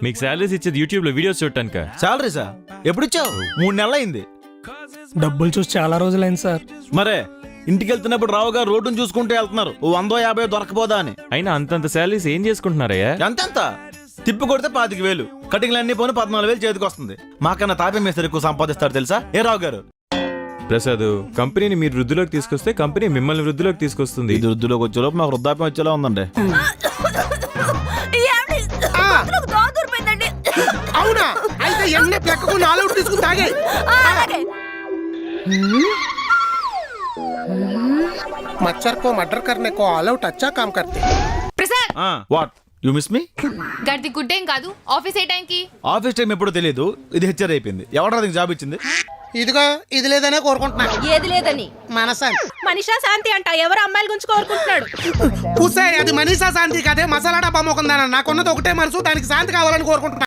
మీకు శాలరీస్ ఇచ్చేది యూట్యూబ్ లో వీడియోస్ చూడటానిక? సాలరీసా? ఎప్పుడు ఇచ్చావు? 3 నెలలు అయింది. డబ్బులు చూసి చాలా రోజులైంది సార్. మరే ఇంటికి వెళ్తున్నప్పుడు రావుగా రోడ్డును చూసుకుంటూ వెళ్తున్నారు. 100-50 దొరకపోదా అని. అయినా అంతంత శాలరీస్ ఏం చేసుకుంటున్నారయ్యా? ఎంతెంత తిప్పి కొడితే 25,000, కటింగ్లు అన్ని పోను 14,000 చేతికి వస్తుంది. మాకన్నా తాపే మేస్తారు ఎక్కువ సంపాదిస్తారు తెలుసా? ఏ రావు గారు? ప్రసాద్, కంపెనీని మీరు వృద్ధిలోకి తీసుకొస్తే కంపెనీ మిమ్మల్ని వృద్ధిలోకి తీసుకొస్తుంది. ఇది వృద్ధిలోకి వచ్చేలోపు మాకు వృద్ధాప్యం వచ్చేలా ఉందండి. అవునా? అయితే ఎన్ని ప్లెక్కకు 4 తీసుకుని తాగే. मच्छर को मर्डर करने को ऑल आउट अच्छा काम करते. Prasad, what you miss me? గడిది గుడ్డేం కాదు. ఆఫీస్ ఏ టైంకి? ఆఫీస్ టైం ఎప్పుడో తెలియదు. ఇది హెచ్చర్ అయిపోయింది. ఎవడా నీకు జాబ్ ఇచ్చింది? ఇదిగో ఇది లేదనే కోరుకుంటున్నా. ఏది లేదని మనశాంతి. మనిషా శాంతి అంట. ఎవరు అమ్మాయిల గురించి కోరుకుంటున్నాడు? పుసే అది మనీషా శాంతి కదే. మసాలా డబ్బా మొకందాన. నాకున్నది ఒకటే మనసు, దానికి శాంతి కావాలని కోరుకుంటున్నా.